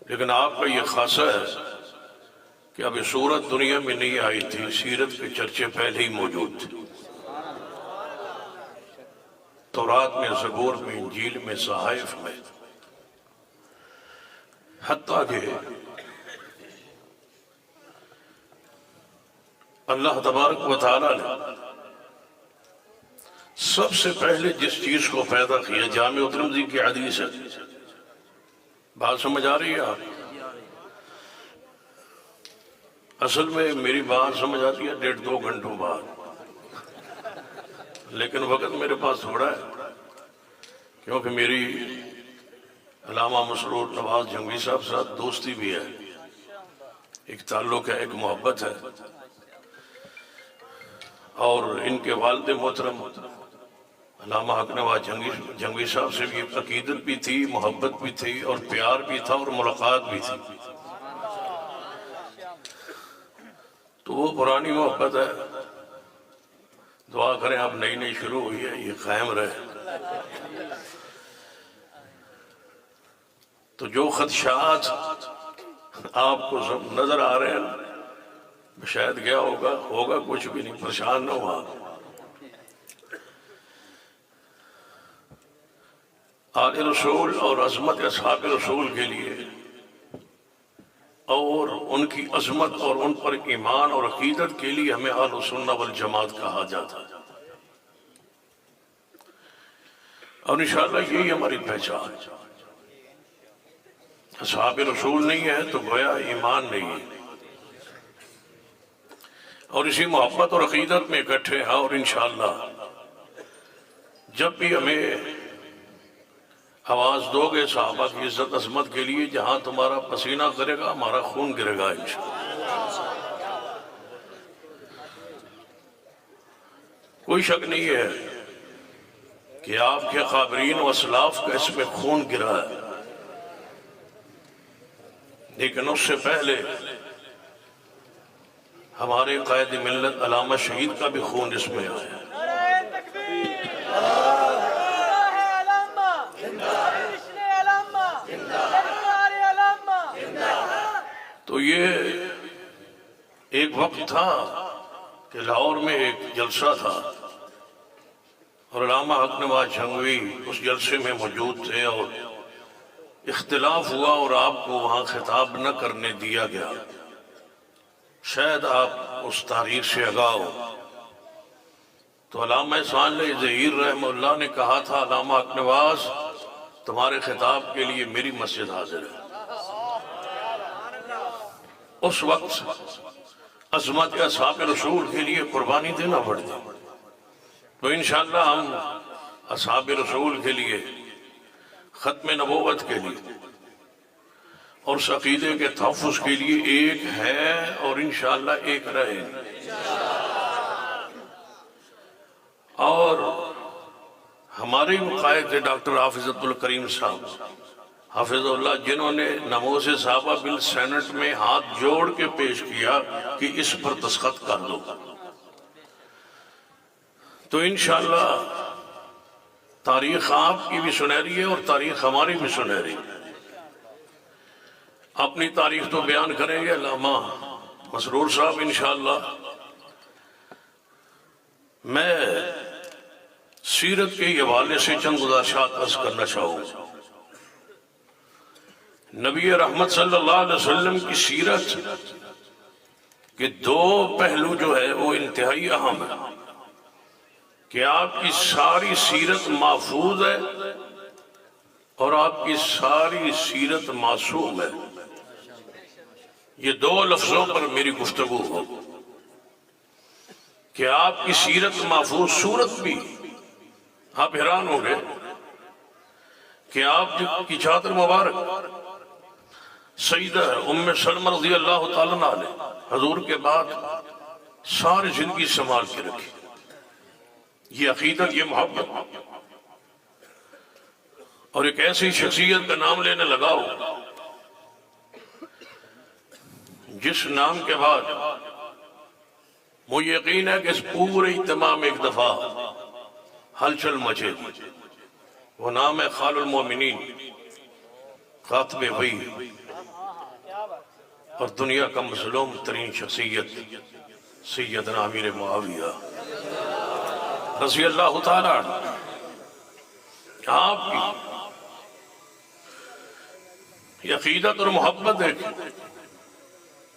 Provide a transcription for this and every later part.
لیکن آپ کا یہ خاصہ ہے کہ اب یہ صورت دنیا میں نہیں آئی تھی، سیرت کے چرچے پہلے ہی موجود تھے، تورات میں، زبور میں، انجیل میں، صحائف میں، حتیٰ کہ اللہ تبارک و تعالیٰ نے سب سے پہلے جس چیز کو پیدا کیا، جامع ترمذی کی حدیث ہے، بات سمجھ آ رہی ہے آپ؟ اصل میں میری بات سمجھ آتی ہے 1.5-2 گھنٹوں بعد، لیکن وقت میرے پاس تھوڑا ہے، کیونکہ میری علامہ مسرور نواز جنگوی صاحب ساتھ دوستی بھی ہے، ایک تعلق ہے، ایک محبت ہے، اور ان کے والد محترم علامہ حق نواز جنگوی صاحب سے بھی عقیدت بھی تھی، محبت بھی تھی، اور پیار بھی تھا، اور ملاقات بھی تھی، تو وہ پرانی محبت ہے۔ دعا کریں آپ، نئی نئی شروع ہوئی ہے، یہ قائم رہے۔ تو جو خدشات آپ کو نظر آ رہے ہیں، شاید کیا ہوگا کچھ بھی نہیں، پریشان نہ ہوا۔ آل رسول اور عظمت اصحاب رسول کے لیے اور ان کی عظمت اور ان پر ایمان اور عقیدت کے لیے ہمیں اہل سنہ والجماعت کہا جاتا ہے، اور انشاءاللہ یہی ہماری پہچان ہے۔ اصحاب رسول نہیں ہے تو گویا ایمان نہیں ہے، اور اسی محبت اور عقیدت میں اکٹھے ہیں، اور انشاءاللہ جب بھی ہمیں آواز دو گے صحابہ کی عزت عظمت کے لیے، جہاں تمہارا پسینہ گرے گا ہمارا خون گرے گا انشاءاللہ۔ کوئی شک نہیں ہے کہ آپ کے خابرین و اسلاف کا اس میں خون گرا ہے، لیکن اس سے پہلے ہمارے قائد ملت علامہ شہید کا بھی خون اس میں آیا ہے۔ تو یہ ایک وقت تھا کہ لاہور میں ایک جلسہ تھا، اور علامہ حق نواز جھنگوی اس جلسے میں موجود تھے، اور اختلاف ہوا اور آپ کو وہاں خطاب نہ کرنے دیا گیا۔ شاید آپ اس تاریخ سے آگاہ ہو، تو علامہ صالح ظہیر رحمہ اللہ نے کہا تھا، علامہ حق نواز تمہارے خطاب کے لیے میری مسجد حاضر ہے۔ اس وقت عظمت اصحاب رسول کے لیے قربانی دینا پڑتی، تو انشاءاللہ ہم اصحاب رسول کے لیے، ختم نبوت کے لیے اور اس عقیدے کے تحفظ کے لیے ایک ہے، اور انشاءاللہ ایک رہے۔ اور ہمارے قائد ڈاکٹر حافظ عبدالکریم صاحب حافظ اللہ، جنہوں نے ناموس صحابہ بل سینٹ میں ہاتھ جوڑ کے پیش کیا کہ اس پر دستخط کر دو، تو انشاءاللہ تاریخ آپ کی بھی سنہری ہے اور تاریخ ہماری بھی سنہری ہے۔ اپنی تاریخ تو بیان کریں گے علامہ مسرور صاحب انشاءاللہ، میں سیرت کے حوالے سے چند گزارشات عرض کرنا چاہوں گا۔ نبی رحمت صلی اللہ علیہ وسلم کی سیرت کے دو پہلو جو ہے وہ انتہائی اہم ہے، کہ آپ کی ساری سیرت محفوظ ہے اور آپ کی ساری سیرت معصوم ہے۔ یہ دو لفظوں پر میری گفتگو ہو کہ آپ کی سیرت محفوظ، صورت بھی آپ حیران ہو گئے کہ آپ کی چادر مبارک سیدہ ام سلمہ رضی اللہ تعالیٰ عنہ حضور کے بعد ساری زندگی سنبھال کے رکھی۔ یہ عقیدت، یہ محبت، اور ایک ایسی شخصیت کا نام لینے لگاؤ جس نام کے بعد مجھے یقین ہے کہ اس پورے اہتمام ایک دفعہ ہلچل مچے گی، وہ نام ہے خال المومنین خاتم وحی اور دنیا کا مظلوم ترین شخصیت سیدنا امیر معاویہ رضی اللہ تعالیٰ عنہ، آپ کی عقیدت اور محبت ہے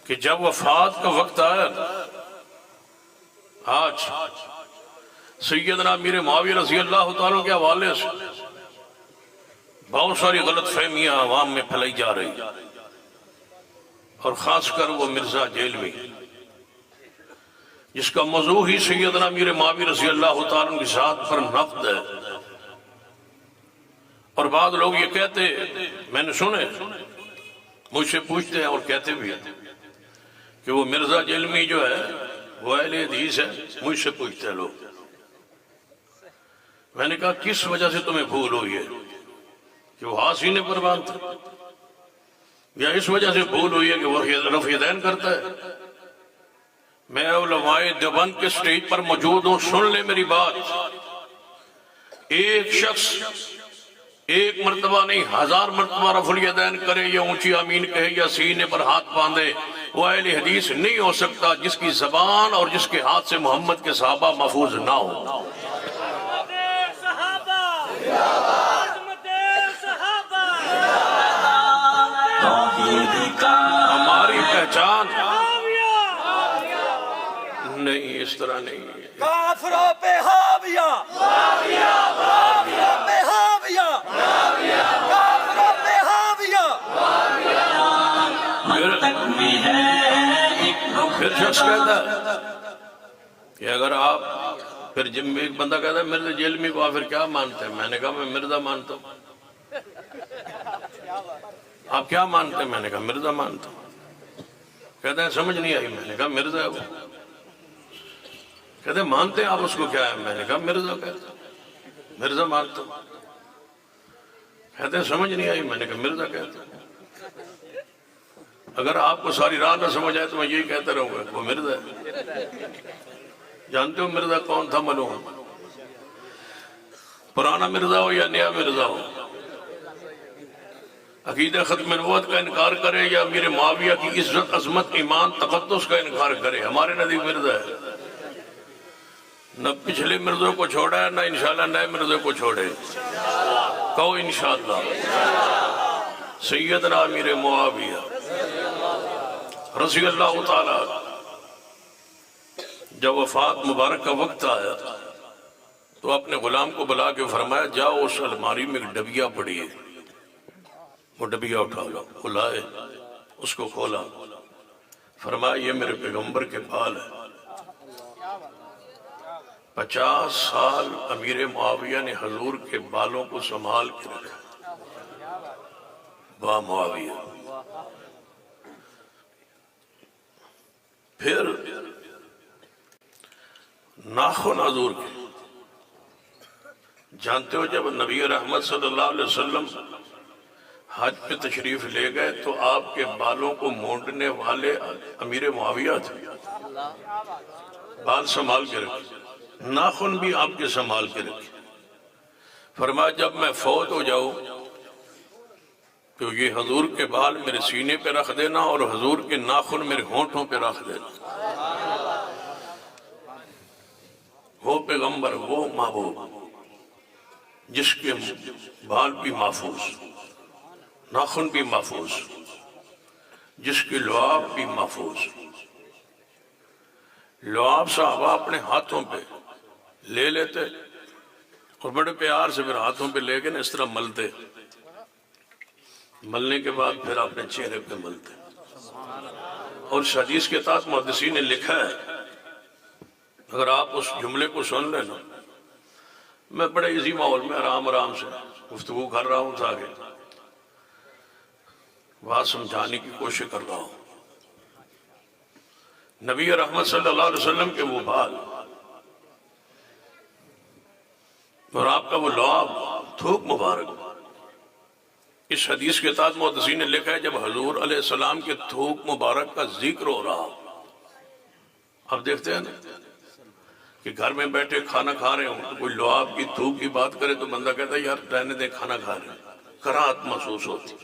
کہ جب وفات کا وقت آیا، آج سیدنا امیر معاویہ رضی اللہ تعالیٰ کے حوالے سے بہت ساری غلط فہمیاں عوام میں پھیلائی جا رہی، اور خاص کر وہ مرزا جیلوی جس کا موضوع ہی سیدنا امیر معاویہ رضی اللہ تعالیٰ کی ذات پر نقد ہے۔ اور بعض لوگ یہ کہتے، میں نے سنے، مجھ سے پوچھتے ہیں اور کہتے بھی ہیں کہ وہ مرزا جیلوی جو ہے وہ اہل حدیث ہے، مجھ سے پوچھتے ہیں لوگ۔ میں نے کہا کس وجہ سے تمہیں بھول ہوئی ہے کہ وہ ہاتھ سینے پر باندھتا ہے، یا اس وجہ سے بھول ہوئی ہے کہ وہ رفع یدین کرتا ہے؟ میں علماء دیوبند کے سٹیج پر موجود ہوں، سن لے میری بات۔ ایک شخص ایک مرتبہ نہیں 1000 مرتبہ رفع الیدین کرے یا اونچی آمین کہے یا سینے پر ہاتھ باندھے، وہ اہل حدیث نہیں ہو سکتا جس کی زبان اور جس کے ہاتھ سے محمد کے صحابہ محفوظ نہ ہو۔ ہماری پہچان نہیں اس طرح نہیں ہے۔ کافروں پہ حاویہ، کافروں پہ حاویہ، کافروں پہ حاویہ۔ پھر شخص کہتا ہے کہ اگر آپ پھر جب ایک بندہ کہتا ہے مرزا جیلوی کو آپ پھر کیا مانتے ہیں؟ میں نے کہا میں مرزا مانتا ہوں۔ آپ کیا مانتے ہیں؟ میں نے کہا مرزا مانتا ہوں۔ کہتے ہیں سمجھ نہیں آئی۔ میں نے کہا مرزا ہے وہ۔ کہتے ہیں مانتے ہیں آپ اس کو کیا ہے؟ میں نے کہا مرزا کہتا ہوں، مرزا مانتا ہوں۔ کہتے ہیں سمجھ نہیں آئی۔ میں نے کہا مرزا کہتا ہوں۔ اگر آپ کو ساری رات نہ سمجھ آئے تو میں یہی کہتا رہوں گا وہ مرزا ہے۔ جانتے ہو مرزا کون تھا؟ معلوم؟ پرانا مرزا ہو یا نیا مرزا ہو، عقیدہ ختم نبوت کا انکار کرے یا امیر معاویہ کی عزت عظمت ایمان تقدس کا انکار کرے، ہمارے نزدیک مرزا ہے۔ نہ پچھلے مرزوں کو چھوڑا ہے، نہ انشاءاللہ نئے مرزوں کو چھوڑے۔ کہو انشاءاللہ۔ سیدنا امیر معاویہ رضی اللہ تعالیٰ جب وفات مبارک کا وقت آیا تو اپنے غلام کو بلا کے فرمایا جاؤ اس الماری میں ایک ڈبیا پڑی ہے، وہ ڈبیا اٹھا لو۔ بلائے، اس کو کھولا، فرمایا یہ میرے پیغمبر کے بال ہے۔ 50 سال امیر معاویہ نے حضور کے بالوں کو سنبھال کے رکھا۔ با معاویہ۔ پھر ناخن حضور کے، جانتے ہو جب نبی رحمت صلی اللہ علیہ وسلم حج پہ تشریف لے گئے تو آپ کے بالوں کو مونڈنے والے امیر معاویہ تھے، بال سنبھال کے رکھے، ناخن بھی آپ کے سنبھال کے رکھے۔ فرمایا جب میں فوت ہو جاؤں تو یہ حضور کے بال میرے سینے پہ رکھ دینا اور حضور کے ناخن میرے ہونٹوں پہ رکھ دینا۔ وہ پیغمبر، وہ محبوب جس کے بال بھی محفوظ، ناخن بھی محفوظ، جس کی لعاب بھی محفوظ۔ لعاب صحابہ اپنے ہاتھوں پہ لے لیتے اور بڑے پیار سے پھر ہاتھوں پہ لے کے اس طرح ملتے، ملنے کے بعد پھر اپنے چہرے پہ ملتے۔ اور اس حدیث کے تحت محدثین نے لکھا ہے، اگر آپ اس جملے کو سن لیں نا، میں بڑے ایزی ماحول میں آرام سے گفتگو کر رہا ہوں تاکہ بات سمجھانے کی کوشش کر رہا ہوں۔ نبی رحمت صلی اللہ علیہ وسلم کے وہ بال اور آپ کا وہ لعاب، تھوک مبارک، اس حدیث کے تحت محدثین نے لکھا ہے جب حضور علیہ السلام کے تھوک مبارک کا ذکر ہو رہا، اب دیکھتے ہیں نا کہ گھر میں بیٹھے کھانا کھا رہے ہوں تو کوئی لعاب کی تھوک کی بات کرے تو بندہ کہتا ہے یار رہنے دے، کھانا کھا رہے ہیں، کراہت محسوس ہوتی۔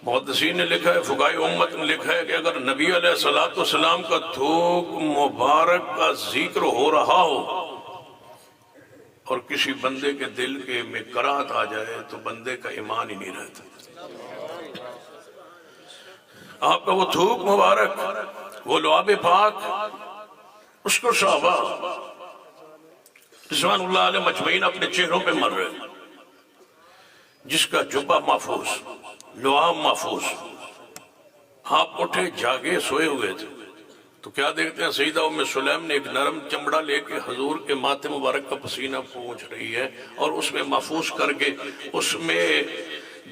محدثین نے لکھا ہے، فقہائے امت نے لکھا ہے کہ اگر نبی علیہ السلام کا تھوک مبارک کا ذکر ہو رہا ہو اور کسی بندے کے دل کے میں کراہت آ جائے تو بندے کا ایمان ہی نہیں رہتا۔ آپ کا وہ تھوک مبارک، وہ لعاب پاک، اس کو صحابہ رضوان اللہ علیہ مجمعین اپنے چہروں پہ مر رہے، جس کا جبہ محفوظ، لعاب محفوظ۔ آپ اٹھے جاگے سوئے ہوئے تھے تو کیا دیکھتے ہیں، سیدہ ام سلیم نے ایک نرم چمڑا لے کے حضور کے ماتھے مبارک کا پسینہ پہنچ رہی ہے اور اس میں محفوظ کر کے، اس میں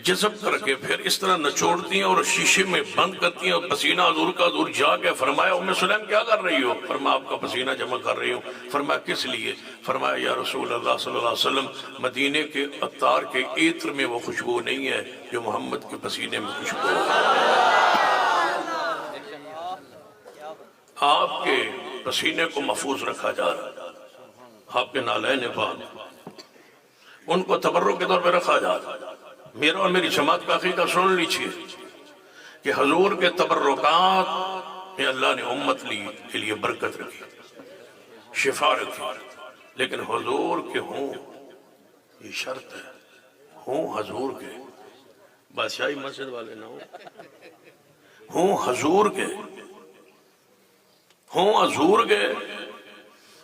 جذب کر کے پھر اس طرح نچوڑتی ہیں اور شیشے میں بند کرتی ہیں اور پسینہ حضور کا حضور جا کے فرمایا ام سلیم کیا کر رہی ہو؟ فرمایا آپ کا پسینہ جمع کر رہی ہوں۔ فرمایا کس لیے؟ فرمایا یا رسول اللہ صلی اللہ علیہ وسلم، مدینے کے عطار کے عطر میں وہ خوشبو نہیں ہے جو محمد کے پسینے میں خوشبو ہے۔ آپ کے پسینے کو محفوظ رکھا جا رہا، آپ کے نالین پاک ان کو تبرک کے طور پہ رکھا جا رہا۔ میرا اور میری جماعت کا عقیدہ سن لیجیے کہ حضور کے تبرکات میں اللہ نے امت کے لیے برکت رکھی، شفا رکھی، لیکن حضور کے ہوں یہ شرط ہے، ہوں حضور کے، بادشاہی مسجد والے نہ ہوں حضور کے، ہوں حضور کے،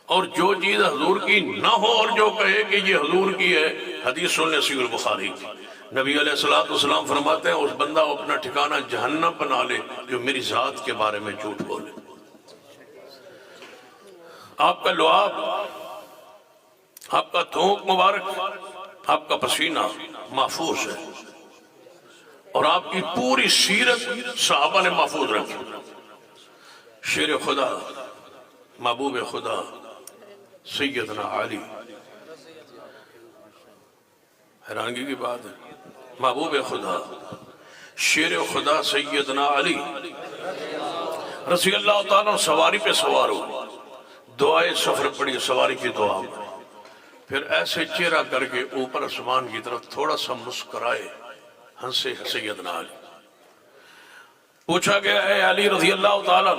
اور جو چیز حضور کی نہ ہو اور جو کہے کہ یہ حضور کی ہے، حدیث سننے صحیح البخاری کی، نبی علیہ السلام فرماتے ہیں اس بندہ اپنا ٹھکانہ جہنم بنا لے جو میری ذات کے بارے میں جھوٹ بولے۔ آپ کا لعاب، آپ کا تھوک مبارک، آپ کا پسینہ محفوظ ہے، اور آپ کی پوری سیرت صحابہ نے محفوظ رکھی۔ شیر خدا، محبوب خدا سیدنا علی، حیرانگی کی بات ہے، محبوب خدا شیر خدا سیدنا علی رضی اللہ تعالیٰ سواری پہ سوار ہو، دعائے سفر پڑی، سواری کی دعا، پھر ایسے چہرہ کر کے اوپر آسمان کی طرف تھوڑا سا مسکرائے، ہنسے سیدنا علی۔ پوچھا گیا اے علی رضی اللہ تعالیٰ،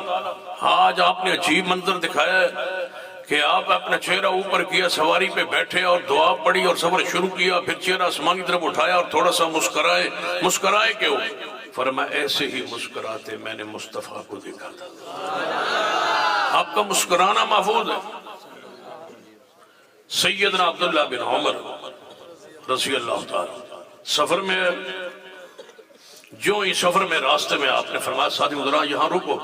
آج آپ نے عجیب منظر دکھایا ہے کہ آپ اپنا چہرہ اوپر کیا، سواری پہ بیٹھے اور دعا پڑی اور سفر شروع کیا، پھر چہرہ آسمان کی طرف اٹھایا اور تھوڑا سا مسکرائے۔ مسکرائے کیوں؟ فرمایا ایسے ہی مسکراتے میں نے مصطفیٰ کو دیکھا تھا۔ آپ کا مسکرانا محفوظ ہے۔ سیدنا عبداللہ بن عمر رضی اللہ تعالیٰ سفر میں، جو ہی سفر میں راستے میں آپ نے فرمایا ساتھی ادھر یہاں رکو،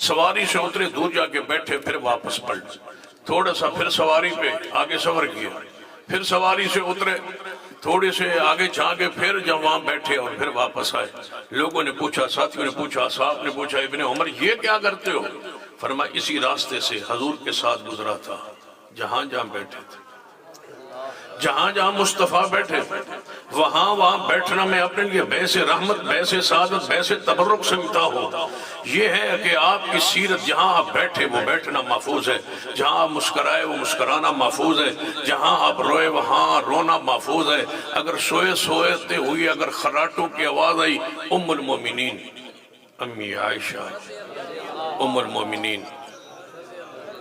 سواری سے اترے، دور جا کے بیٹھے، پھر واپس پلٹ، تھوڑا سا پھر سواری پہ آگے سفر کیا، پھر سواری سے اترے، تھوڑے سے آگے جا کے پھر جب وہاں بیٹھے اور پھر واپس آئے۔ لوگوں نے پوچھا، ساتھیوں نے پوچھا، صاحب نے پوچھا ابن عمر یہ کیا کرتے ہو؟ فرمایا اسی راستے سے حضور کے ساتھ گزرا تھا، جہاں جہاں بیٹھے تھے، جہاں جہاں مصطفیٰ بیٹھے وہاں بیٹھنا میں اپنے لیے بحث رحمت، بحث سعادت، بحث تبرک سمجھتا ہوں۔ یہ ہے کہ آپ کی سیرت جہاں آپ بیٹھے وہ بیٹھنا محفوظ ہے، جہاں آپ مسکرائے وہ مسکرانا محفوظ ہے، جہاں آپ روئے وہاں رونا محفوظ ہے۔ اگر سوتے ہوئی اگر خراٹوں کی آواز آئی، ام المومنین امی عائشہ، ام المومنین،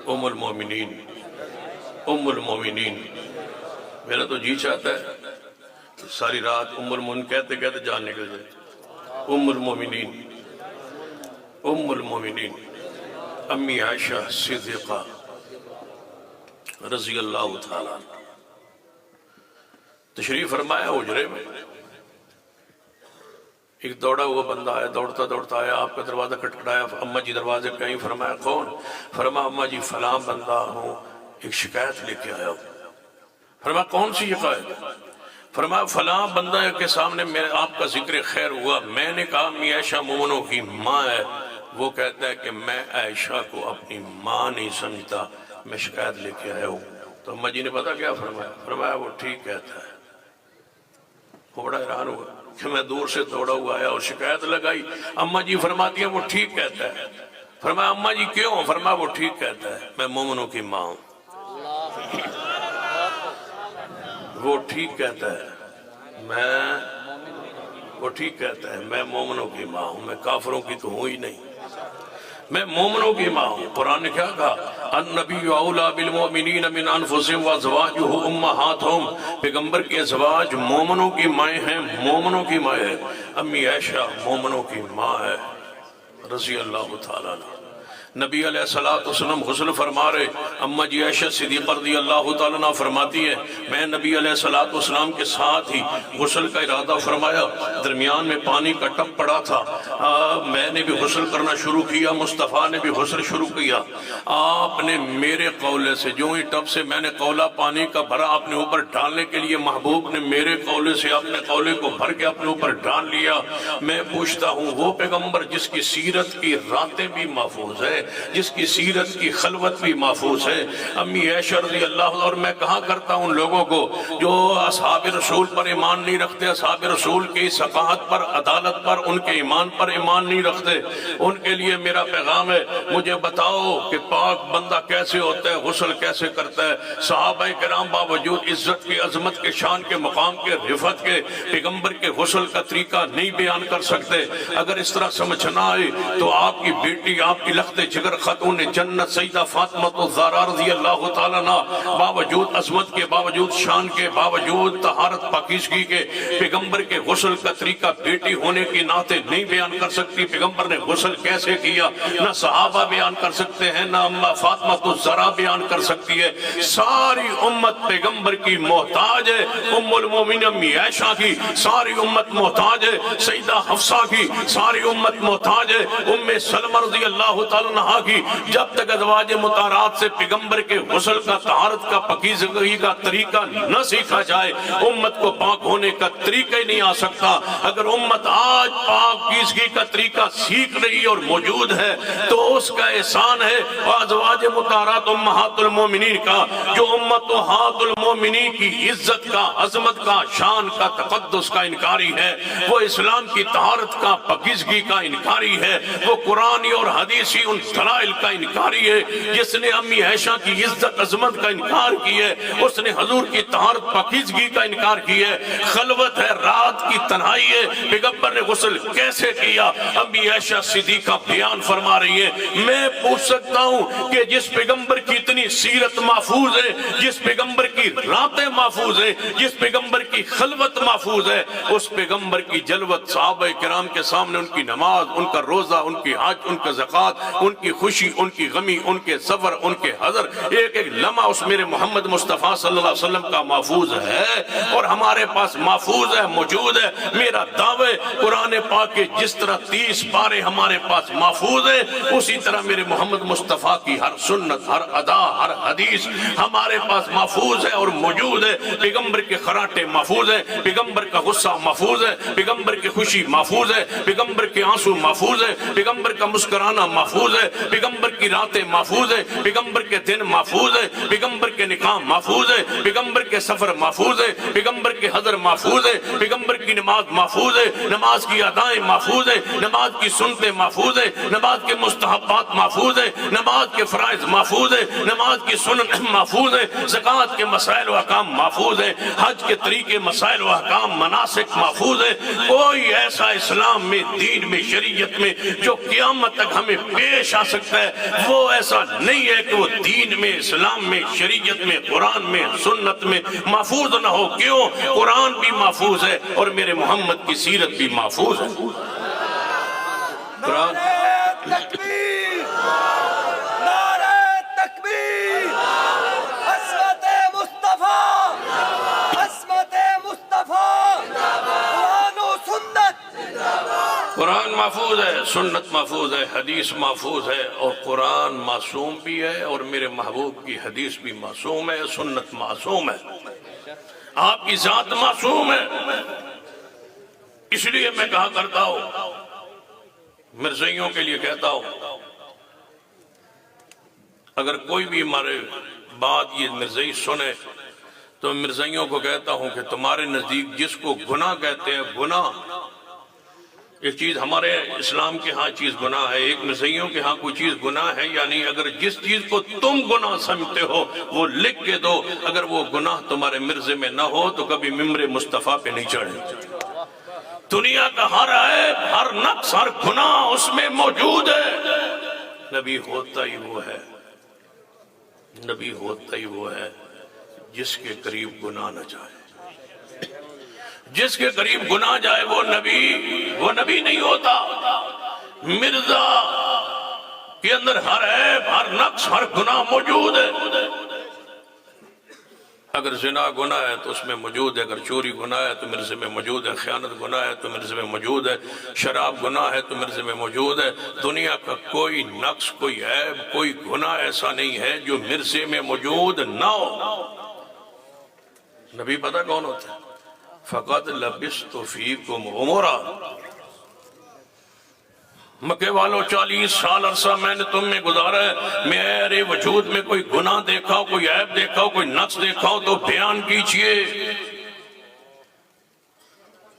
ام المومنین، ام المومنین، میرا تو جی چاہتا ہے ساری رات ام المومنین کہتے کہتے جان نکل جائے۔ ام المومنین، ام المومنین امی عائشہ صدیقہ رضی اللہ تعالیٰ تشریف فرمایا حجرے میں۔ ایک دوڑا ہوا بندہ آیا، دوڑتا دوڑتا آیا، آپ کا دروازہ کھٹکھٹایا، اما جی دروازے پہ آئی، فرمایا کون؟ فرمایا اما جی فلاں بندہ ہوں، ایک شکایت لے کے آیا ہوں۔ فرمایا کون سی شکایت؟ فرمایا فلاں بندہ کے سامنے آپ کا ذکر خیر ہوا، میں نے کہا امی عائشہ مومنوں کی ماں ہے، وہ کہتا ہے کہ میں عائشہ کو اپنی ماں نہیں سمجھتا، میں شکایت لے کے آیا ہوں۔ تو اما جی نے پتا کیا فرمایا؟ فرمایا وہ ٹھیک کہتا ہے۔ وہ بڑا حیران ہوا کہ میں دور سے دوڑا ہوا آیا اور شکایت لگائی، اما جی فرماتی ہیں وہ ٹھیک کہتا ہے۔ فرمایا اما جی کیوں؟ فرمایا وہ ٹھیک کہتا ہے، میں مومنوں کی ماں ہوں۔ وہ ٹھیک کہتا ہے، میں وہ وہ ٹھیک کہتا ہے، میں مومنوں کی ماں ہوں، میں کافروں کی تو ہوں ہی نہیں، میں مومنوں کی ماں ہوں۔ قرآن نے کیا کہا؟ النبی اولا بالمؤمنین من انفسہم وازواجہ امہاتہم، پیغمبر کے ازواج مومنوں کی مائیں ہیں، مومنوں کی مائیں ہیں۔ امی عائشہ مومنوں کی ماں ہے رضی اللہ تعالیٰ عنہ۔ نبی علیہ السلام غسل فرما رہے، اماں جی عائشہ صدیقہ رضی اللہ تعالیٰ عنہ فرماتی ہے میں نبی علیہ السلام کے ساتھ ہی غسل کا ارادہ فرمایا، درمیان میں پانی کا ٹپ پڑا تھا، میں نے بھی غسل کرنا شروع کیا، مصطفیٰ نے بھی غسل شروع کیا۔ آپ نے میرے قولے سے، جو ہی ٹپ سے میں نے قولہ پانی کا بھرا اپنے اوپر ڈالنے کے لیے، محبوب نے میرے قولے سے اپنے قولے کو بھر کے اپنے اوپر ڈال لیا۔ میں پوچھتا ہوں وہ پیغمبر جس کی سیرت کی راتیں بھی محفوظ ہے، جس کی سیرت کی خلوت بھی محفوظ ہے، امی عائشہ رضی اللہ عنہ۔ اور میں کہا کرتا ہوں لوگوں کو جو اصحاب رسول پر ایمان نہیں رکھتے، اصحاب رسول کی ثقافت پر، عدالت پر، ان کے ایمان پر ایمان نہیں رکھتے، ان کے لیے میرا پیغام ہے، مجھے بتاؤ کہ پاک بندہ کیسے ہوتا ہے، غسل کیسے کرتا ہے۔ صحابہ کرام باوجود عزت کے، عظمت کے، شان کے، مقام کے، رفعت کے، پیغمبر کے غسل کا طریقہ نہیں بیان کر سکتے۔ اگر اس طرح سمجھنا آئے تو آپ کی بیٹی، آپ کی لخت جگر خاتون جنت سیدہ فاطمہ الزہرا رضی اللہ تعالیٰ عنہ، باوجود عظمت کے، باوجود شان کے، باوجود طہارت پاکیزگی کے، پیغمبر کے غسل کا طریقہ بیٹی ہونے کی ناطے نہیں بیان کر سکتی۔ پیغمبر نے غسل کیسے کیا نہ صحابہ بیان کر سکتے ہیں، نہ اماں فاطمہ الزہرا بیان کر سکتی ہے۔ ساری امت پیغمبر کی محتاج ہے، ام المومنین امی عائشہ کی ساری امت محتاج ہے، سیدہ حفصہ کی ساری امت محتاج ہے، ام سلمہ رضی اللہ تعالیٰ عنہ کی۔ جب تک ازواج مطہرات سے پیغمبر کے غسل کا، طہارت کا، پاکیزگی کا طریقہ نہ سیکھا جائے، امت کو پاک ہونے کا طریقہ ہی نہیں آ سکتا۔ اگر امت آج پاکیزگی کا طریقہ سیکھ رہی اور موجود ہے تو اس کا احسان ہے ازواج مطہرات امہات المومنین کا، جو امہات المومنین کی عزت کا، عظمت کا، شان کا، تقدس کا انکاری ہے، وہ اسلام کی طہارت کا، پاکیزگی کا انکاری ہے، وہ قرآنی اور حدیثی ان دلائل کا انکاری ہے۔ جس نے امی عائشہ کی عزت عظمت کا انکار کی ہے، اس نے حضور کی طہارت پاکیزگی کا انکار کی ہے۔ خلوت ہے، رات کی تنہائی ہے، پیغمبر نے غسل کیسے کیا امی عائشہ صدیقہ بیان فرما رہی ہے۔ میں پوچھ سکتا ہوں کہ جس پیغمبر کی اتنی سیرت محفوظ ہے، جس پیغمبر کی راتیں محفوظ ہیں، جس پیغمبر کی خلوت محفوظ ہے، اس پیغمبر کی جلوت صحابہ کرام کے سامنے، ان کی نماز، ان کا روزہ، ان کی حج، ان کا زکوٰۃ، ان کی خوشی، ان کی غمی، ان کے سفر، ان کے حضر، ایک ایک لمحہ اس میرے محمد مصطفیٰ صلی اللہ علیہ وسلم کا محفوظ ہے اور ہمارے پاس محفوظ ہے، موجود ہے۔ میرا دعوے قرآن پاک کے جس طرح 30 پارے ہمارے پاس محفوظ ہیں، اسی طرح میرے محمد مصطفیٰ کی ہر سنت، ہر ادا، ہر حدیث ہمارے پاس محفوظ ہے اور موجود ہے۔ پیغمبر کے خراٹے محفوظ ہیں، پیغمبر کا غصہ محفوظ ہے، پیغمبر کی خوشی محفوظ ہے، پیغمبر کے آنسو محفوظ ہے، پیغمبر کا مسکرانا محفوظ ہے، پیغمبر کی راتیں محفوظ ہے، پیغمبر کے دن محفوظ ہے، پیغمبر کے نکاح محفوظ ہے، پیغمبر کے سفر محفوظ ہے، پیغمبر کے حضر محفوظ ہے، پیغمبر کی نماز محفوظ ہے، نماز کی ادائیں محفوظ ہے، نماز کی سنتیں محفوظ ہے، نماز کے مستحبات محفوظ ہے، نماز کے فرائض محفوظ ہے، نماز کی سنن محفوظ ہے، زکوٰۃ کے مسائل و احکام محفوظ ہے، حج کے طریقے، مسائل و احکام، مناسک محفوظ ہے۔ کوئی ایسا اسلام میں، دین میں، شریعت میں جو قیامت تک ہمیں پیش آ سکتا ہے وہ ایسا نہیں ہے کہ وہ دین میں، اسلام میں، شریعت میں، قرآن میں، سنت میں محفوظ نہ ہو۔ کیوں؟ قرآن بھی محفوظ ہے اور میرے محمد کی سیرت بھی محفوظ ہے۔ قرآن نعرہ تکبیر، نعرہ تکبیر، عصمت مصطفیٰ، عصمت مصطفیٰ، قرآن و سنت۔ قرآن محفوظ ہے، سنت محفوظ ہے، حدیث محفوظ ہے، اور قرآن معصوم بھی ہے اور میرے محبوب کی حدیث بھی معصوم ہے، سنت معصوم ہے، آپ کی ذات معصوم ہے۔ اس لیے میں کہا کرتا ہوں، مرزائیوں کے لیے کہتا ہوں، اگر کوئی بھی ہمارے بات یہ مرزائی سنے تو مرزائیوں کو کہتا ہوں کہ تمہارے نزدیک جس کو گناہ کہتے ہیں، گناہ ایک چیز ہمارے اسلام کے ہاں چیز گناہ ہے، ایک مرزائیوں کے ہاں کوئی چیز گناہ ہے یا نہیں۔ اگر جس چیز کو تم گناہ سمجھتے ہو وہ لکھ کے دو، اگر وہ گناہ تمہارے مرزے میں نہ ہو تو کبھی ممبر مصطفیٰ پہ نہیں چڑھے۔ دنیا کا ہر عیب ہر نقص ہر گناہ اس میں موجود ہے. نبی ہوتا ہی وہ ہے، نبی ہوتا ہی وہ ہے جس کے قریب گناہ نہ جائے. جس کے قریب گناہ جائے وہ نبی نہیں ہوتا. مرزا کے اندر ہر عیب ہر نقص ہر گناہ موجود ہے. اگر زنا گناہ ہے تو اس میں موجود ہے، اگر چوری گناہ ہے تو مرزے میں موجود ہے، خیانت گناہ ہے تو مرزے میں موجود ہے، شراب گناہ ہے تو مرزے میں موجود ہے. دنیا کا کوئی نقص کوئی عیب کوئی گناہ ایسا نہیں ہے جو مرزے میں موجود نہ ہو. نبی پتہ کون ہوتا ہے؟ فقط لبثت فیکم عمرا، مکے والوں 40 سال عرصہ میں نے تم میں گزارا ہے. میرے وجود میں کوئی گناہ دیکھا ہو، کوئی عیب دیکھا ہو، کوئی نقص دیکھا ہو تو بیان کیجئے.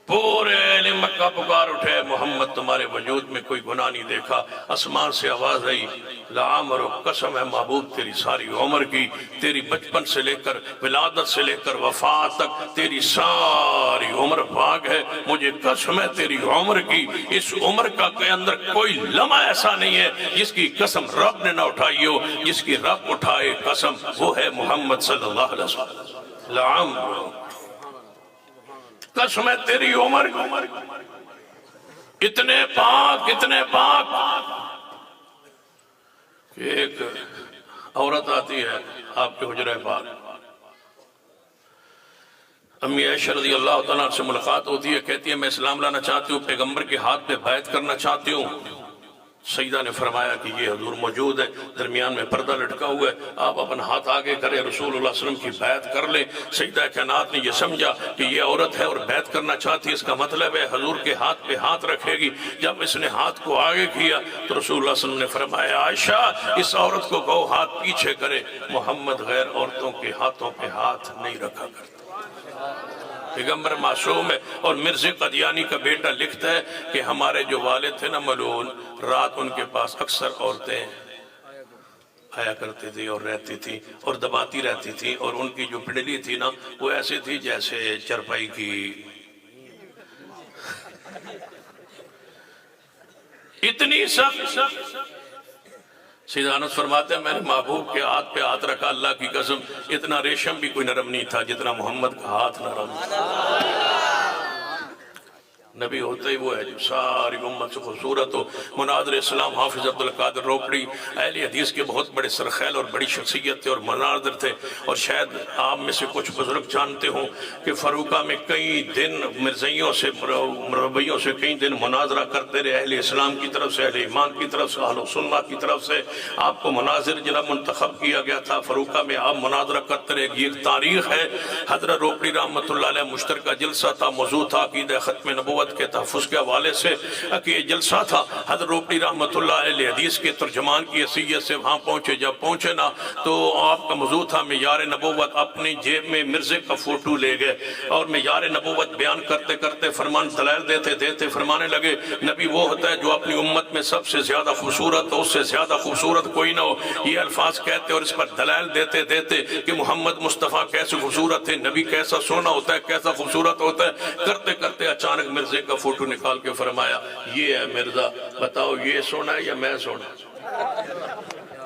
پورے اہل مکہ پکار اٹھے، محمد تمہارے وجود میں کوئی گناہ نہیں دیکھا. آسمان سے آواز آئی، لعمر قسم ہے محبوب تیری ساری عمر کی، تیری بچپن سے لے کر ولادت سے لے کر وفات تک تیری ساری عمر پاک ہے. مجھے قسم ہے تیری عمر کی، اس عمر کا کے اندر کوئی لمحہ ایسا نہیں ہے جس کی قسم رب نے نہ اٹھائی ہو. جس کی رب اٹھائے قسم وہ ہے محمد صلی اللہ علیہ وسلم. لعمر قسم ہے تیری عمر، اتنے پاک کہ ایک عورت آتی ہے آپ کے حجرہ پاک، امی عائشہ رضی اللہ تعالیٰ سے ملاقات ہوتی ہے، کہتی ہے میں اسلام لانا چاہتی ہوں، پیغمبر کے ہاتھ پہ بیعت کرنا چاہتی ہوں. سیدہ نے فرمایا کہ یہ حضور موجود ہے، درمیان میں پردہ لٹکا ہوا ہے، آپ اپنا ہاتھ آگے کریں، رسول اللہ صلی اللہ علیہ وسلم کی بیعت کر لیں. سیدہ کائنات نے یہ سمجھا کہ یہ عورت ہے اور بیعت کرنا چاہتی ہے، اس کا مطلب ہے حضور کے ہاتھ پہ ہاتھ رکھے گی. جب اس نے ہاتھ کو آگے کیا تو رسول اللہ صلی اللہ علیہ وسلم نے فرمایا عائشہ اس عورت کو کہو ہاتھ پیچھے کرے، محمد غیر عورتوں کے ہاتھوں پہ ہاتھ نہیں رکھا کرتا. پیغمبر معصوم ہے. اور مرزا قادیانی کا بیٹا لکھتا ہے کہ ہمارے جو والد تھے نا ملعون، رات ان کے پاس اکثر عورتیں آیا کرتی تھی اور رہتی تھی اور دباتی رہتی تھی، اور ان کی جو پنڈلی تھی نا وہ ایسے تھی جیسے چرپائی کی. اتنی سخت. سیدہ انس فرماتے ہیں میں نے محبوب کے ہاتھ پہ ہاتھ رکھا، اللہ کی قسم اتنا ریشم بھی کوئی نرم نہیں تھا جتنا محمد کا ہاتھ نرم تھا. نبی ہوتا ہی وہ ہے جو ساری امت سے خوبصورت ہو. مناظر اسلام حافظ عبدالقادر روکڑی اہل حدیث کے بہت بڑے سرخیل اور بڑی شخصیت تھے اور مناظر تھے. اور شاید آپ میں سے کچھ بزرگ جانتے ہوں کہ فروقہ میں کئی دن مرزائیوں سے مربیوں سے کئی دن مناظرہ کرتے رہے، اہل اسلام کی طرف سے، اہل ایمان کی طرف سے، اہل سنہ کی طرف سے. آپ کو مناظر جناب منتخب کیا گیا تھا، فروقہ میں آپ مناظرہ کرتے رہے. یہ ایک تاریخ ہے. حضرت روکڑی رحمۃ اللہ علیہ مشترکہ جلسہ تھا، موضوع تھا عقیدہ ختم نبوت کے تحفظ کے حوالے سے کہ یہ جلسہ تھا. حضرت روکڑی رحمۃ اللہ علیہ حدیث کے ترجمان کی حیثیت سے وہاں پہنچے. جب پہنچے نا تو آپ کا موضوع تھا معیار نبوت. اپنی جیب میں مرزے کا فوٹو لے گئے اور معیار نبوت بیان کرتے کرتے فرمان دلائل دیتے فرمانے لگے نبی وہ ہوتا ہے جو اپنی امت میں سب سے زیادہ خوبصورت ہو، اس سے زیادہ خوبصورت کوئی نہ ہو. یہ الفاظ کہتے اور اس پر دلائل دیتے کہ محمد مصطفیٰ کیسے خوبصورت ہے، نبی کیسا سونا ہوتا ہے، کیسا خوبصورت ہوتا ہے. کرتے کرتے اچانک مرزے کا فوٹو نکال کے فرمایا یہ ہے مرزا، بتاؤ یہ سونا ہے یا میں سونا؟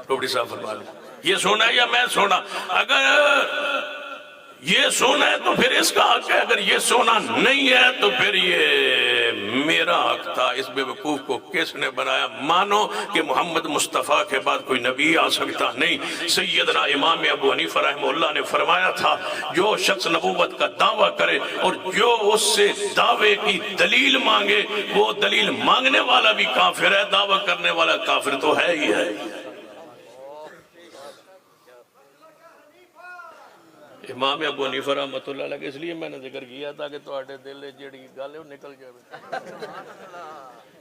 روکڑی صاحب فرما لیں یہ سونا ہے یا میں سونا؟ اگر یہ سونا ہے تو پھر اس کا حق ہے، اگر یہ سونا نہیں ہے تو پھر یہ میرا حق تھا. اس بے وقوف کو کس نے بنایا؟ مانو کہ محمد مصطفیٰ کے بعد کوئی نبی آ سکتا نہیں. سیدنا امام ابو حنیفہ رحمہ اللہ نے فرمایا تھا جو شخص نبوت کا دعویٰ کرے اور جو اس سے دعوے کی دلیل مانگے وہ دلیل مانگنے والا بھی کافر ہے، دعویٰ کرنے والا کافر تو ہے ہی ہے. امام ابو حنیفہ رحمۃ اللہ علیہ اس لیے میں نے ذکر کیا تھا کہ تواڈے دل جڑی گل ہے وہ نکل جائے.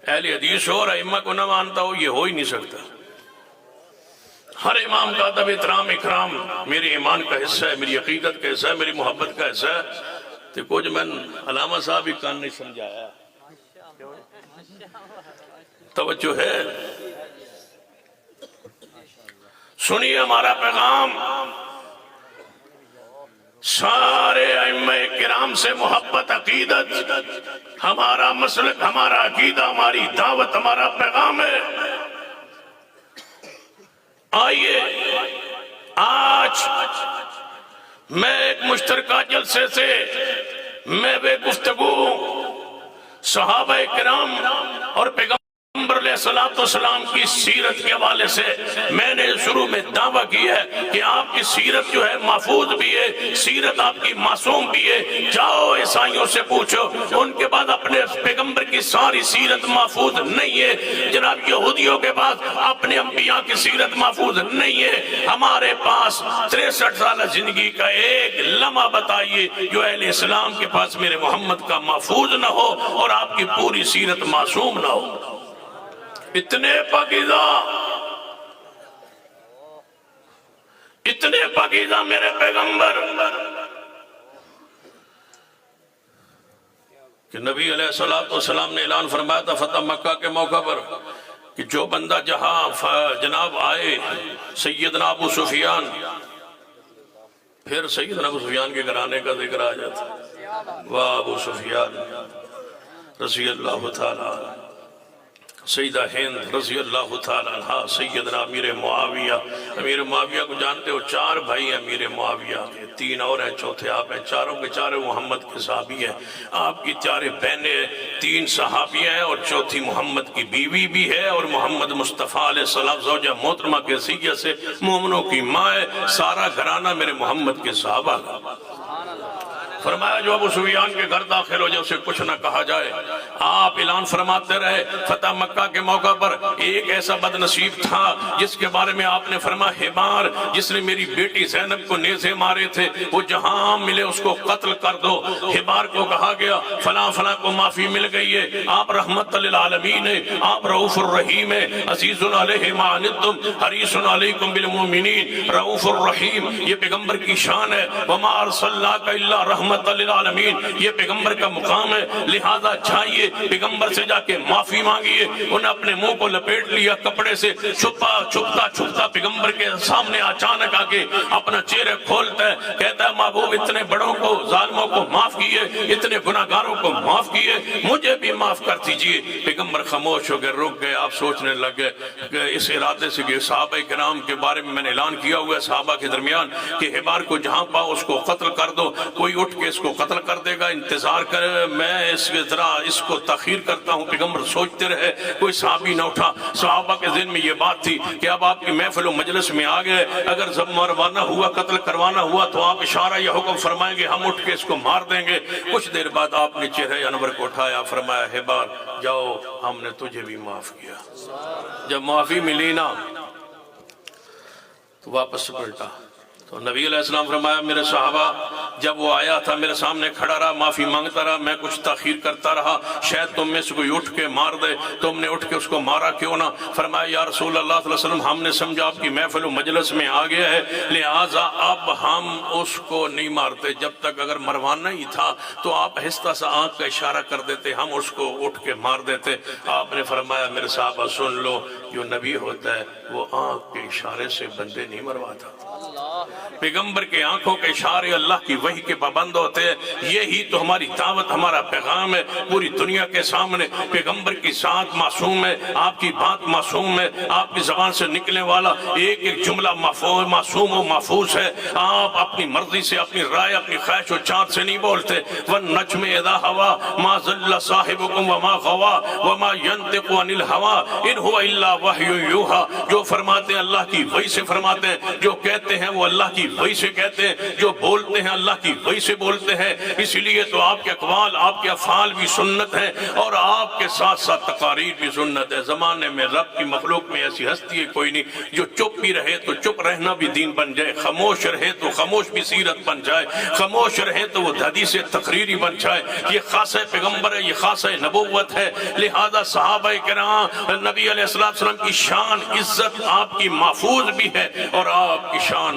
اہل حدیث اور ائمہ کو نہ مانتا ہو یہ ہو ہی نہیں سکتا. ہر امام کا ادب احترام اکرام میرے ایمان کا حصہ ہے، میری عقیدت کا حصہ ہے، میری محبت کا حصہ ہے. تو کچھ میں علامہ صاحب ہی کان نہیں سمجھایا. توجہ ہے، سنیے ہمارا پیغام. سارے ائمہ کرام سے محبت، عقیدت، ہمارا مسلک، ہمارا عقیدہ، ہماری دعوت، ہمارا پیغام ہے۔ آئیے آج میں ایک مشترکہ جلسے سے میں بے گفتگو صحابہ کرام اور پیغمبر علیہ السلام کی سیرت کے حوالے سے میں نے شروع میں دعویٰ کیا ہے کہ آپ کی سیرت جو ہے محفوظ بھی ہے، سیرت آپ کی معصوم بھی ہے۔ جاؤ عیسائیوں سے پوچھو، ان کے بعد اپنے پیغمبر کی ساری سیرت محفوظ نہیں ہے۔ جناب یہودیوں کے پاس اپنے انبیاء کی سیرت محفوظ نہیں ہے۔ ہمارے پاس 63 سالہ زندگی کا ایک لمحہ بتائیے جو اہل اسلام کے پاس میرے محمد کا محفوظ نہ ہو اور آپ کی پوری سیرت معصوم نہ ہو۔ اتنے پاکیزہ میرے پیغمبر کہ نبی علیہ السلام نے اعلان فرمایا تھا فتح مکہ کے موقع پر کہ جو بندہ جہاں جناب آئے، سیدنا ابو سفیان، پھر سیدنا ابو سفیان کے گھرانے کا ذکر آ جاتا، واہ ابو سفیان رضی اللہ تعالیٰ، سیدہ ہند رضی اللہ تعالیٰ عنہ، سیدنا امیر معاویہ کو جانتے ہو، 4 بھائی ہیں امیر معاویہ کے، 3 اور ہیں، چوتھے آپ ہیں، چاروں کے چاروں محمد کے صحابی ہیں۔ آپ کی 4 بہنیں، 3 صحابی ہیں اور چوتھی محمد کی بیوی بھی ہے، اور محمد مصطفیٰ علیہ السلام زوجہ محترمہ کے ذریعے سے مومنوں کی ماں ہے۔ سارا گھرانہ میرے محمد کے صحابہ کا۔ فرمایا جو ابو سفیان کے گھر داخل ہو جائے اسے کچھ نہ کہا جائے۔ آپ اعلان فرماتے رہے فتح مکہ کے موقع پر ایک ایسا بد نصیب تھا جس کے بارے میں آپ نے فرمایا حبار جس نے میری بیٹی زینب کو نیزے مارے تھے، وہ جہاں ملے اس کو قتل کر دو۔ حبار کو کہا گیا فلاں فلاں کو معافی مل گئی ہے، آپ رحمت للعالمین ہیں، آپ رؤوف الرحیم ہیں، عزیز علیہ ما عنتم حریص علیکم بالمؤمنین رؤوف الرحیم۔ یہ پیغمبر کی شان ہے، وما ارسلناک الا رحمت للعالمین، یہ پیغمبر کا مقام ہے۔ لہذا چاہیے پیغمبر سے جا کے معافی مانگیے۔ انہیں اپنے منہ کو لپیٹ لیا کپڑے سے، چھپتا پیغمبر کے سامنے اچانک آگے اپنا چہرہ کھولتا ہے، کہتا ہے محبوب اتنے بڑوں کو، ظالموں کو معاف کیے، اتنے گناہگاروں کو معاف کیے، مجھے بھی معاف کر دیجئے۔ پیغمبر خاموش ہو گئے، رک گئے۔ آپ سوچنے لگے کہ اس ارادے سے کہ صحابہ کرام کے بارے میں نے اعلان کیا ہوا ہے صحابہ کے درمیان کہ حبار کو جہاں پاؤ اس کو قتل کر دو، کوئی اٹھ اس کو قتل کر دے گا، انتظار کرے، میں اس کو تاخیر کرتا ہوں۔ پیغمبر سوچتے رہے، کوئی صحابی نہ اٹھا۔ صحابہ کے ذہن میں یہ بات تھی کہ اب آپ کی محفل و مجلس میں آ گئے، اگر جب مروانا ہوا، قتل کروانا ہوا تو آپ اشارہ یا حکم فرمائیں گے، ہم اٹھ کے اس کو مار دیں گے۔ کچھ دیر بعد آپ نے چہرہ انور کو اٹھایا، فرمایا حبار جاؤ، ہم نے تجھے بھی معاف کیا۔ جب معافی ملی نا تو واپس پلٹا تو نبی علیہ السلام فرمایا میرے صحابہ جب وہ آیا تھا میرے سامنے کھڑا رہا، معافی مانگتا رہا، میں کچھ تاخیر کرتا رہا، شاید تم میں سے کوئی اٹھ کے مار دے، تم نے اٹھ کے اس کو مارا کیوں نہ؟ فرمایا یا رسول اللہ صلی اللہ علیہ وسلم ہم نے سمجھا آپ کی محفل و مجلس میں آ گیا ہے، لہٰذا اب ہم اس کو نہیں مارتے، جب تک اگر مروانا ہی تھا تو آپ آہستہ سا آنکھ کا اشارہ کر دیتے، ہم اس کو اٹھ کے مار دیتے۔ آپ نے فرمایا میرے صحابہ سن لو، جو نبی ہوتا ہے وہ آنکھ کے اشارے سے بندے نہیں مرواتا۔ پیغمبر کے آنکھوں کے اشارے اللہ کی وحی کے پابند ہوتے ہیں۔ یہی تو ہماری دعوت، ہمارا پیغام ہے پوری دنیا کے سامنے۔ پیغمبر کی ذات معصوم ہے، آپ کی بات معصوم ہے، آپ کی زبان سے نکلنے والا ایک ایک جملہ معصوم و محفوظ ہے۔ آپ اپنی مرضی سے، اپنی رائے، اپنی خواہش و چاہت سے نہیں بولتے۔ وَالنَّجْمِ إِذَا هَوَىٰ مَا ضَلَّ صَاحِبُكُمْ وَمَا غَوَىٰ وَمَا يَنطِقُ عَنِ الْهَوَىٰ إِنْ هُوَ إِلَّا وَحْيٌ يُوحَىٰ۔ جو فرماتے ہیں اللہ کی وحی سے فرماتے ہیں، جو کہتے ہیں وہ اللہ کی وحی سے کہتے ہیں، جو بولتے ہیں اللہ کی وحی سے بولتے ہیں۔ اس لیے تو آپ کے اقوال، آپ کے افعال بھی سنت ہیں اور آپ کے ساتھ ساتھ تقاریر بھی سنت ہے۔ زمانے میں رب کی مخلوق میں ایسی ہستی ہے کوئی نہیں، جو چپ بھی رہے تو چپ رہنا بھی دین بن جائے، خاموش رہے تو خاموش بھی سیرت بن جائے، خاموش رہے تو وہ حدیث تقریری بن جائے۔ یہ خاصہ پیغمبر ہے، یہ خاصہ نبوت ہے۔ لہذا صحابہ کرام، نبی علیہ السلام کی شان، عزت آپ کی محفوظ بھی ہے اور آپ کی شان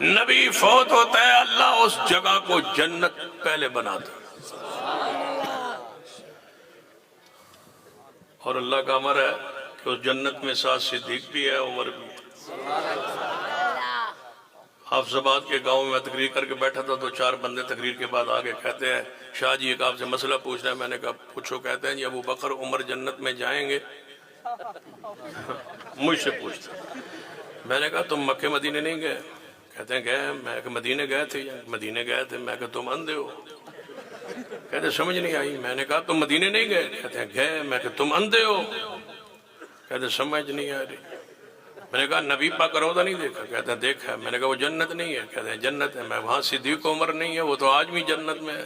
نبی فوت ہوتا ہے، اللہ اس جگہ کو جنت پہلے بناتا ہے، اور اللہ کا امر ہے کہ اس جنت میں ساتھ صدیق بھی ہے، عمر بھی ہے۔ حافظ آباد کے گاؤں میں تقریر کر کے بیٹھا تھا، تو 4 بندے تقریر کے بعد آگے کہتے ہیں شاہ جی ایک آپ سے مسئلہ پوچھنا ہے۔ میں نے کہا پوچھو۔ کہتے ہیں جی ابو بکر عمر جنت میں جائیں گے؟ مجھ سے پوچھتا۔ میں نے کہا تم مکہ مدینے نہیں گئے؟ کہتے ہیں گئے۔ میں کہ مدینے گئے تھے؟ مدینے گئے تھے۔ میں کہ تم اندھے ہو؟ کہتے سمجھ نہیں آئی۔ میں نے کہا تم مدینے نہیں گئے؟ کہتے ہیں گئے۔ میں کہ تم اندھے ہو؟ کہتے سمجھ نہیں آ رہی۔ میں نے کہا نبی پاک کا روضہ نہیں دیکھا؟ کہتے ہیں دیکھا ہے۔ میں نے کہا وہ جنت نہیں ہے؟ کہتے ہیں جنت ہے۔ میں وہاں صدیق عمر نہیں ہے؟ وہ تو آج بھی جنت میں ہے۔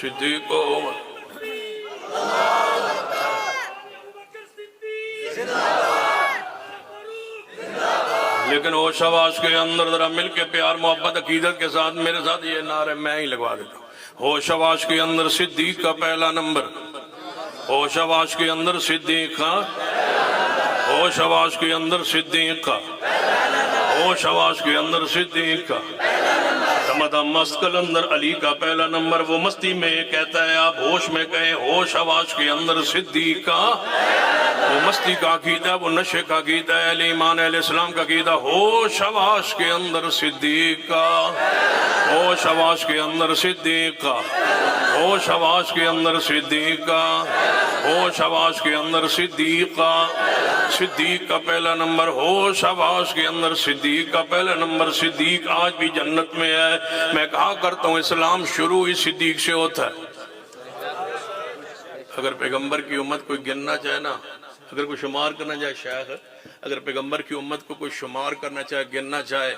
صدیق عمر لیکن ہوش آواز کے اندر ذرا مل کے پیار محبت عقیدت کے ساتھ میرے ساتھ یہ نعرے میں ہی لگوا دیتا ہوں۔ ہوش آواز کے اندر صدیق کا پہلا نمبر، ہوش آواز کے اندر صدیق کا، ہوش آواز کے اندر صدیق کا، ہوش آواز کے اندر صدیق کا، تمدہ مست کلندر علی کا پہلا نمبر۔ وہ مستی میں کہتا ہے آپ ہوش میں کہیں ہوش آواز کے اندر صدیق کا، وہ مستی کا عقیدہ، وہ نشے کا عقیدہ ہے، اہل ایمان اہل اسلام کا عقیدہ۔ ہوش آواز کے اندر صدیق کا، ہوش آواز کے اندر صدیق کا، ہوش آواز کے اندر صدیق کا، ہوش آواز کے اندر صدیق کا، صدیق کا پہلا نمبر۔ ہوش آواز کے اندر صدیق کا پہلا نمبر۔ صدیق آج بھی جنت میں ہے۔ میں کہا کرتا ہوں اسلام شروع ہی صدیق سے ہوتا ہے۔ اگر پیغمبر کی امت کوئی گننا چاہے نا، اگر کوئی شمار کرنا چاہے، شیخ اگر پیغمبر کی امت کو کوئی شمار کرنا چاہے، گننا چاہے،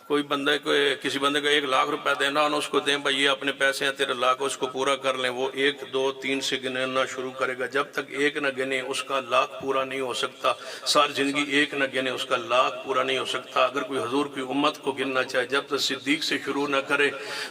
کوئی بندے کو کسی بندے کو 1 لاکھ روپے دینا اور اس کو دیں بھائی یہ اپنے پیسے ہیں تیرے لاکھ، اس کو پورا کر لیں، وہ 1 2 3 سے گننا شروع کرے گا۔ جب تک 1 نہ گنے اس کا لاکھ پورا نہیں ہو سکتا۔ ساری زندگی 1 نہ گنے اس کا لاکھ پورا نہیں ہو سکتا۔ اگر کوئی حضور کی امت کو گننا چاہے، جب تک صدیق سے شروع نہ کرے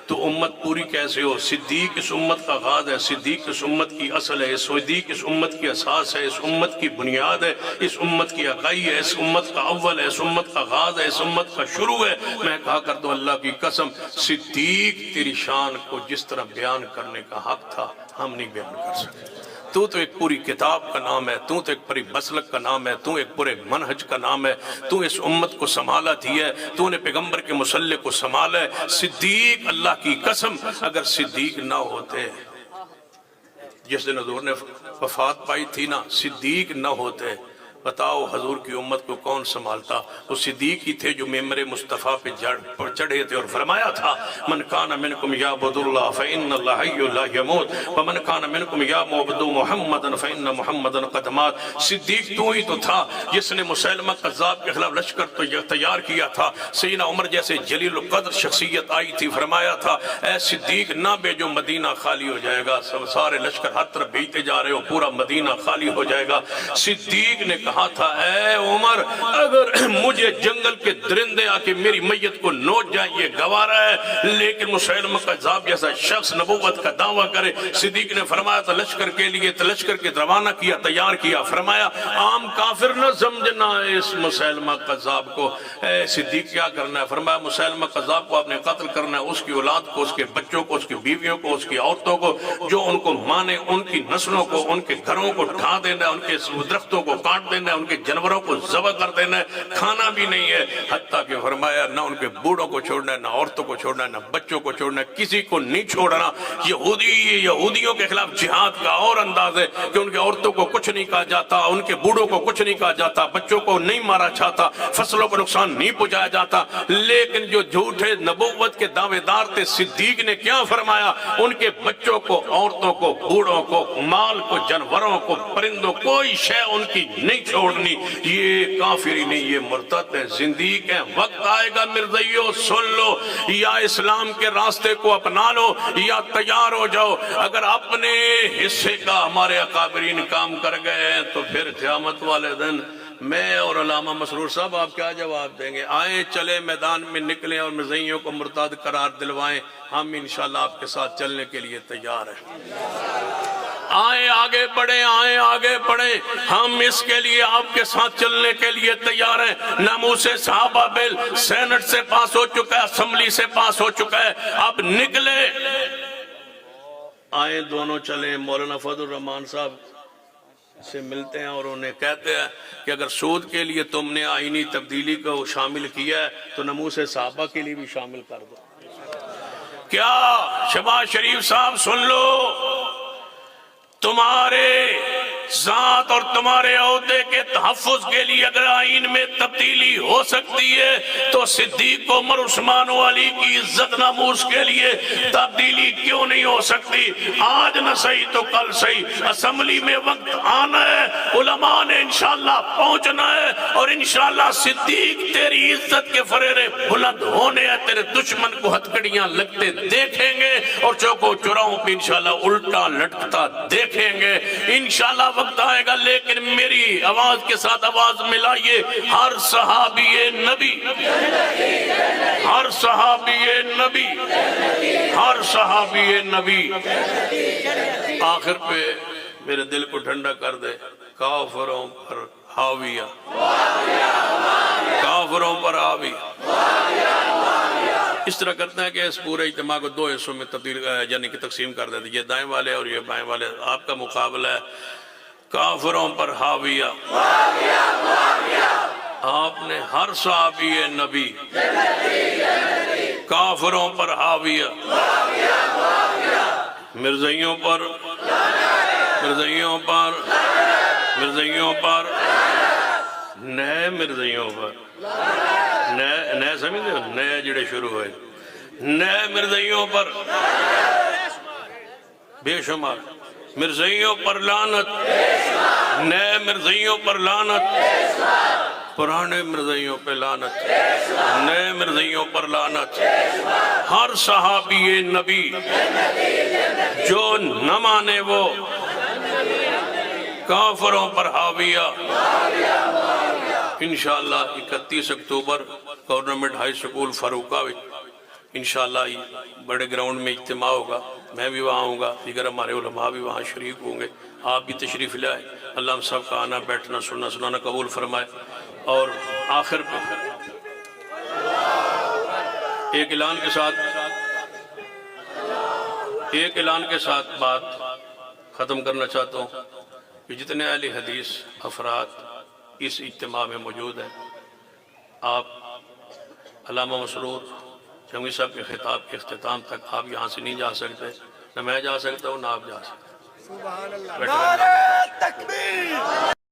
تو امت پوری کیسے ہو؟ صدیق اس امت کا غاد ہے، صدیق اس امت کی اصل ہے، صدیق اس امت کی اساس ہے، اس امت کی بنیاد ہے، اس امت کی اکائی ہے، اس امت کا اول ہے، اس امت کا غاد ہے، اس امت کا شروع ہے۔ میں کہا کرتا ہوں اللہ کی قسم صدیق تیری شان کو جس طرح بیان کرنے کا حق تھا ہم نہیں بیان کر سکتے۔ تو ایک پوری کتاب کا نام ہے، تو ایک پوری مسلک کا نام ہے، تو ایک پورے منہج کا نام ہے، تو اس امت کو سنبھالا تھی ہے، تو نے پیغمبر کے مسلک کو سنبھالا ہے۔ صدیق اللہ کی قسم اگر صدیق نہ ہوتے، جس دن حضور نے وفات پائی تھی نا، صدیق نہ ہوتے، بتاؤ حضور کی امت کو کون سنبھالتا؟ وہ صدیق ہی تھے جو ممبر مصطفیٰ پہ چڑھے تھے اور فرمایا تھا من کان منکم یعبد اللہ فإن اللہ حی لا یموت ومن کان منکم یعبد محمدا فإن محمدا قد مات۔ صدیق تو ہی تو تھا جس نے مسیلمہ قذاب کے خلاف لشکر تو تیار کیا تھا۔ سیدنا عمر جیسے جلیل القدر شخصیت آئی تھی، فرمایا تھا اے صدیق نہ بھیجو مدینہ خالی ہو جائے گا، سارے لشکر ہر طرف بھیجتے جا رہے ہو، پورا مدینہ خالی ہو جائے گا۔ صدیق نے کہا تھا اے عمر اگر مجھے جنگل کے درندے آ کے میری میت کو نوچ جائیں یہ گوارا ہے، لیکن مسیلمہ قذاب جیسا شخص نبوت کا دعویٰ کرے۔ صدیق نے فرمایا تھا لشکر کے لیے لشکر کے روانہ کیا، تیار کیا، فرمایا عام کافر نہ سمجھنا اس مسیلمہ قذاب کو۔ اے صدیق کیا کرنا ہے؟ فرمایا مسیلمہ قذاب کو آپ نے قتل کرنا ہے، اس کی اولاد کو، اس کے بچوں کو، اس کی بیویوں کو، اس کی عورتوں کو، جو ان کو مانے، ان کی نسلوں کو، ان کے گھروں کو ڈھا دینا ہے، ان کے درختوں کو کاٹ دینا ہے، ان کے جانوروں کو ذبح کر دینا ہے، کھانا بھی نہیں ہے۔ حتیٰ کہ فرمایا نہ ان کے بوڑھوں کو چھوڑنا ہے، نہ عورتوں کو چھوڑنا ہے، نہ بچوں کو چھوڑنا ہے، کسی کو نہیں چھوڑنا۔ یہودیوں کے خلاف جہاد کا اور انداز ہے کہ ان کے عورتوں کو کچھ نہیں کہا جاتا، ان کے بوڑھوں کو کچھ نہیں کہا جاتا، بچوں کو نہیں مارا جاتا، فصلوں کو نقصان نہیں پہنچایا جاتا۔ لیکن جو جھوٹے نبوت کے دعوے دار تھے، صدیق نے کیا فرمایا؟ ان کے بچوں کو، عورتوں کو، بوڑھوں کو، مال کو، جانوروں کو، پرندوں، کوئی شے ان کی نہیں چھوڑنی۔ یہ کافری نہیں، یہ مرتد ہے، زندیق ہے۔ وقت آئے گا مرزائیو سن لو، یا اسلام کے راستے کو اپنا لو یا تیار ہو جاؤ۔ اگر اپنے حصے کا ہمارے اکابرین کام کر گئے ہیں تو پھر قیامت والے دن میں اور علامہ مسرور صاحب آپ کیا جواب دیں گے؟ آئیں چلے میدان میں نکلیں اور مرزائیوں کو مرتد قرار دلوائیں، ہم انشاءاللہ آپ کے ساتھ چلنے کے لیے تیار ہیں۔ آئیں آگے بڑھیں، آئیں آگے بڑھیں، ہم اس کے لیے آپ کے ساتھ چلنے کے لیے تیار ہیں۔ ناموس صحابہ بل سینٹ سے پاس ہو چکا ہے، اسمبلی سے پاس ہو چکا ہے، اب نکلے آئیں دونوں چلیں۔ مولانا فضل الرحمان صاحب سے ملتے ہیں اور انہیں کہتے ہیں کہ اگر سود کے لیے تم نے آئینی تبدیلی کو شامل کیا ہے تو ناموس صحابہ کے لیے بھی شامل کر دو۔ کیا شہباز شریف صاحب سن لو، تمہارے ذات اور تمہارے عہدے کے تحفظ کے لیے اگر آئین میں تبدیلی ہو سکتی ہے تو صدیق عمر عثمان و علی کی عزت ناموس کے لیے تبدیلی کیوں نہیں ہو سکتی؟ آج نہ صحیح تو کل صحیح اسمبلی میں وقت آنا ہے، علماء نے انشاءاللہ پہنچنا ہے، اور انشاءاللہ صدیق تیری عزت کے فریرے بلند ہونے ہیں، تیرے دشمن کو ہتھکڑیاں لگتے دیکھیں گے اور چوکو چوراہوں پہ انشاءاللہ الٹا لٹکتا دیکھیں گے۔ انشاءاللہ وقت آئے گا، لیکن میری آواز کے ساتھ آواز ملائیے، ہر صحابی نبی، ہر صحابی نبی، ہر صحابی نبی۔ آخر پہ میرے دل کو ٹھنڈا کر دے، کافروں پر حاویہ، کافروں پر حاویہ۔ اس طرح کرتے ہیں کہ اس پورے اجتماع کو دو حصوں میں تبدیل یعنی کہ تقسیم کر دیتے، یہ دائیں والے اور یہ بائیں والے۔ آپ کا مقابلہ ہے کافروں پر حاویہ۔ آپ نے ہر صحابی نبی، کافروں پر حاویہ، مرزائیوں پر، مرزائیوں پر، مرزائیوں پر، نئے مرزائیوں پر، نئے سمجھتے ہو، نئے جڑے شروع ہوئے، نئے مرزائیوں پر بے شمار، مرزائیوں پر لعنت، نئے مرزائیوں پر لعنت، پرانے مرزائیوں پہ لعنت، نئے مرزائیوں پر لعنت۔ ہر صحابی نبی جو نہ مانے وہ کافروں پر حاویہ۔ انشاءاللہ 31 اکتوبر گورنمنٹ ہائی سکول فاروقہ انشاءاللہ بڑے گراؤنڈ میں اجتماع ہوگا، میں بھی وہاں ہوں گا، دیگر ہمارے علماء بھی وہاں شریک ہوں گے، آپ بھی تشریف لائیں۔ اللہ ہم سب کا آنا بیٹھنا سننا سنانا قبول فرمائے۔ اور آخر پہ ایک اعلان کے ساتھ بات ختم کرنا چاہتا ہوں کہ جتنے اہل حدیث افراد اس اجتماع میں موجود ہیں، آپ علامہ مسرور جنگوی صاحب کے خطاب کے اختتام تک آپ یہاں سے نہیں جا سکتے، نہ میں جا سکتا ہوں نہ آپ جا سکتے۔ نعرہ تکبیر!